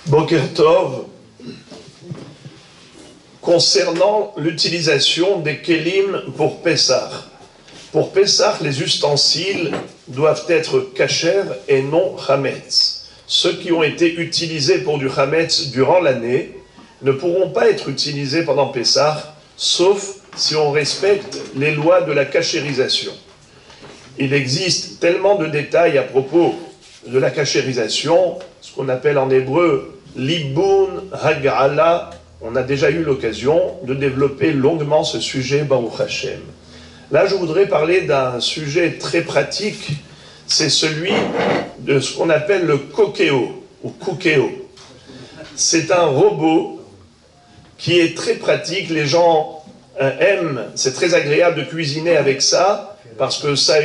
Boker Tov, concernant l'utilisation des kelim pour Pessah. Pour Pessah, les ustensiles doivent être kasher et non chametz. Ceux qui ont été utilisés pour du chametz durant l'année ne pourront pas être utilisés pendant Pessah, sauf si on respecte les lois de la kashérisation. Il existe tellement de détails à propos de la kashérisation, ce qu'on appelle en hébreu Libun Hag'ala. On a déjà eu l'occasion de développer longuement ce sujet, Baruch Hashem. Là, je voudrais parler d'un sujet très pratique, c'est celui de ce qu'on appelle le kokeo, ou kukeo. C'est un robot qui est très pratique, les gens aiment, c'est très agréable de cuisiner avec ça, parce que ça a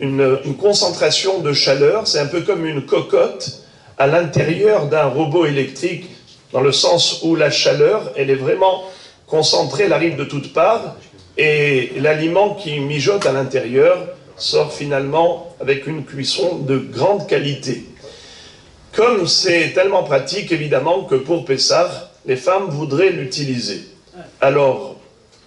une concentration de chaleur, c'est un peu comme une cocotte à l'intérieur d'un robot électrique, dans le sens où la chaleur, elle est vraiment concentrée, elle arrive de toutes parts, et l'aliment qui mijote à l'intérieur sort finalement avec une cuisson de grande qualité. Comme c'est tellement pratique, évidemment, que pour Pessah, les femmes voudraient l'utiliser. Alors,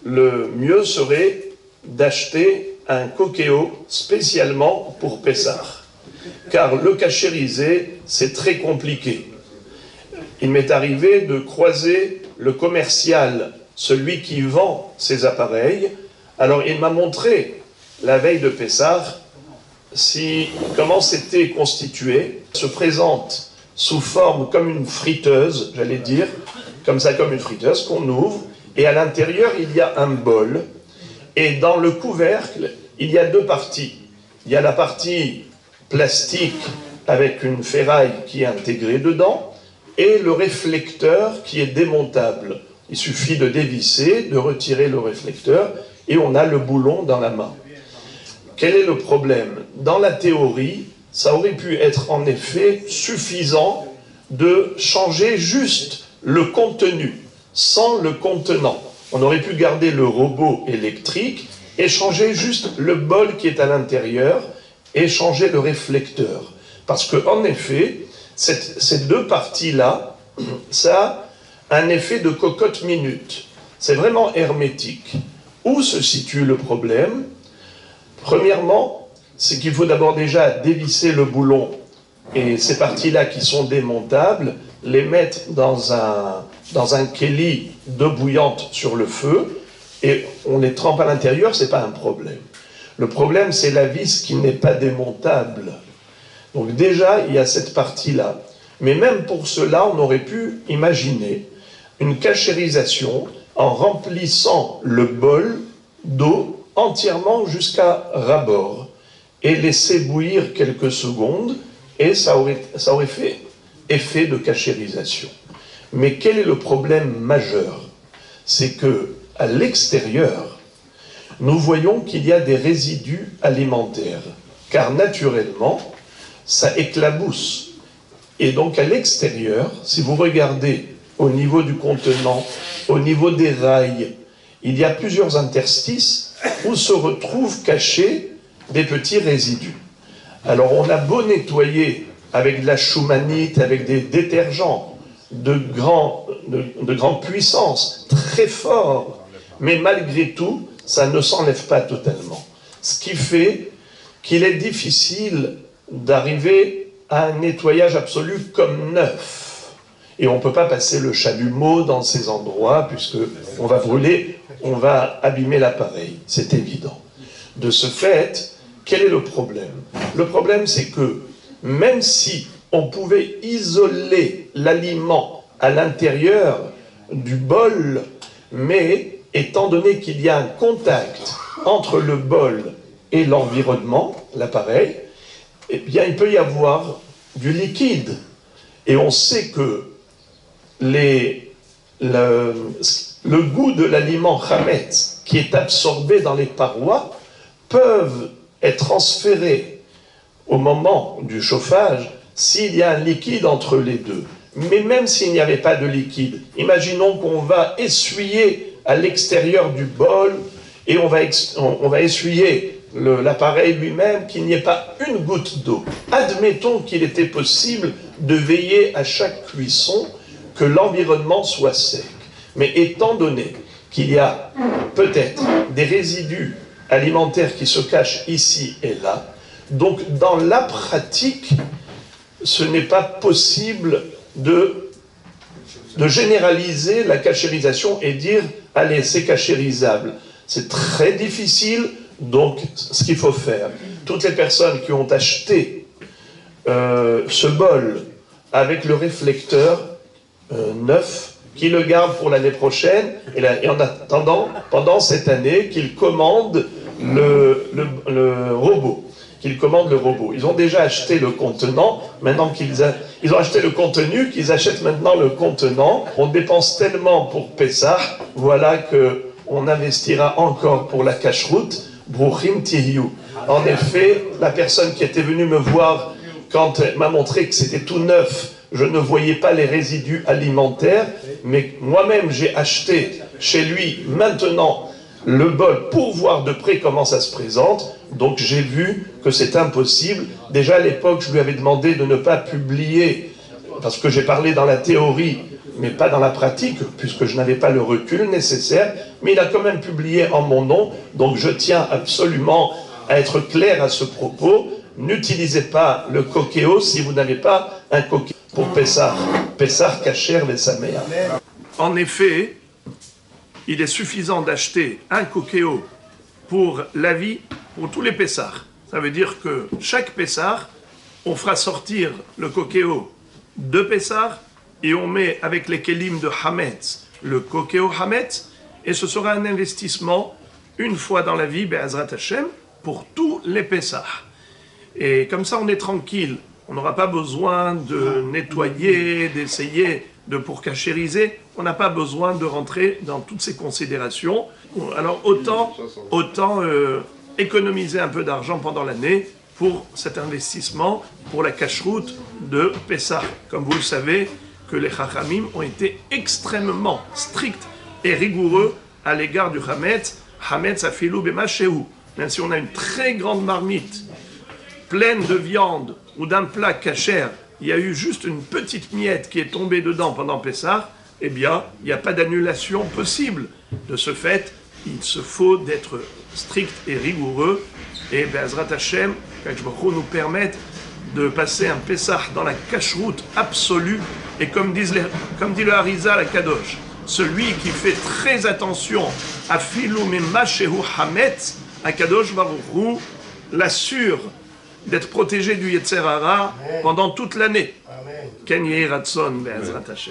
le mieux serait d'acheter un kokeo spécialement pour Pessah. Car le kashériser, c'est très compliqué. Il m'est arrivé de croiser le commercial, celui qui vend ces appareils. Alors il m'a montré, la veille de Pessah, comment c'était constitué. Il se présente sous forme comme une friteuse, j'allais dire, comme une friteuse qu'on ouvre, et à l'intérieur il y a un bol, et dans le couvercle, il y a deux parties. Il y a la partie plastique avec une ferraille qui est intégrée dedans, et le réflecteur qui est démontable. Il suffit de dévisser, de retirer le réflecteur, et on a le boulon dans la main. Quel est le problème? Dans la théorie, ça aurait pu être en effet suffisant de changer juste le contenu, sans le contenant. On aurait pu garder le robot électrique et changer juste le bol qui est à l'intérieur et changer le réflecteur. Parce qu'en effet, ces deux parties-là, ça a un effet de cocotte minute. C'est vraiment hermétique. Où se situe le problème? Premièrement, c'est qu'il faut d'abord déjà dévisser le boulon et ces parties-là qui sont démontables, les mettre dans un kéli d'eau bouillante sur le feu et on les trempe à l'intérieur, c'est pas un problème. Le problème, c'est la vis qui n'est pas démontable. Donc déjà, il y a cette partie-là. Mais même pour cela, on aurait pu imaginer une kashérisation en remplissant le bol d'eau entièrement jusqu'à ras-bord et laisser bouillir quelques secondes et ça aurait fait effet de kashérisation. Mais quel est le problème majeur? C'est que à l'extérieur, nous voyons qu'il y a des résidus alimentaires, car naturellement, ça éclabousse. Et donc à l'extérieur, si vous regardez au niveau du contenant, au niveau des rails, il y a plusieurs interstices où se retrouvent cachés des petits résidus. Alors on a beau nettoyer avec de la choumanite, avec des détergents de grande puissance, très forts, mais malgré tout, ça ne s'enlève pas totalement. Ce qui fait qu'il est difficile d'arriver à un nettoyage absolu comme neuf. Et on ne peut pas passer le chalumeau dans ces endroits, puisqu'on va brûler, on va abîmer l'appareil, c'est évident. De ce fait, quel est le problème? Le problème, c'est que même si on pouvait isoler l'aliment à l'intérieur du bol, mais étant donné qu'il y a un contact entre le bol et l'environnement, l'appareil, eh bien, il peut y avoir du liquide. Et on sait que le goût de l'aliment chametz, qui est absorbé dans les parois, peuvent être transférés au moment du chauffage s'il y a un liquide entre les deux. Mais même s'il n'y avait pas de liquide, imaginons qu'on va essuyer à l'extérieur du bol et on va essuyer l'appareil lui-même, qu'il n'y ait pas une goutte d'eau. Admettons qu'il était possible de veiller à chaque cuisson que l'environnement soit sec. Mais étant donné qu'il y a peut-être des résidus alimentaires qui se cachent ici et là, donc dans la pratique, ce n'est pas possible de généraliser la cachérisation et dire « allez, c'est cachérisable ». C'est très difficile, donc ce qu'il faut faire, toutes les personnes qui ont acheté ce bol avec le réflecteur neuf, qui le gardent pour l'année prochaine, et en attendant, pendant cette année, qu'ils commandent le robot. Ils ont déjà acheté le contenant, maintenant ils ont acheté le contenu, qu'ils achètent maintenant le contenant. On dépense tellement pour Pessah, voilà qu'on investira encore pour la cacheroute, Bruchim Tihiyu. En effet, la personne qui était venue me voir, quand elle m'a montré que c'était tout neuf, je ne voyais pas les résidus alimentaires, mais moi-même j'ai acheté chez lui maintenant le bol pour voir de près comment ça se présente. Donc j'ai vu que c'est impossible. Déjà à l'époque, je lui avais demandé de ne pas publier, parce que j'ai parlé dans la théorie, mais pas dans la pratique, puisque je n'avais pas le recul nécessaire, mais il a quand même publié en mon nom, donc je tiens absolument à être clair à ce propos. N'utilisez pas le coquéo si vous n'avez pas un coquéo pour Pessah. Pessah kasher vesameach. En effet, il est suffisant d'acheter un coquéo pour la vie, pour tous les Pessah. Ça veut dire que chaque Pessah, on fera sortir le coquéo de Pessah et on met avec les kelim de Hametz le coquéo Hametz, et ce sera un investissement une fois dans la vie, Be'ezrat Hashem, pour tous les Pessah. Et comme ça, on est tranquille. On n'aura pas besoin de nettoyer, d'essayer pour cachériser. On n'a pas besoin de rentrer dans toutes ces considérations. Alors autant économiser un peu d'argent pendant l'année pour cet investissement, pour la cacheroute de Pessah. Comme vous le savez, que les Chachamim ont été extrêmement stricts et rigoureux à l'égard du Hametz. Hametz afilou b'mashehu. Même si on a une très grande marmite pleine de viande ou d'un plat cachère, il y a eu juste une petite miette qui est tombée dedans pendant Pessah, eh bien, il n'y a pas d'annulation possible. De ce fait, il se faut d'être strict et rigoureux, et Be'ezrat Hashem, qu'Akadosh Baruch Hu nous permette de passer un Pessah dans la cacheroute absolue, et comme dit le Harizal à Kadosh, celui qui fait très attention à Filou Mashehu Hametz, Akadosh Baruch Hu l'assure d'être protégé du Yetzer Hara pendant toute l'année. Ken Yehi Ratson Be'ezrat Hashem.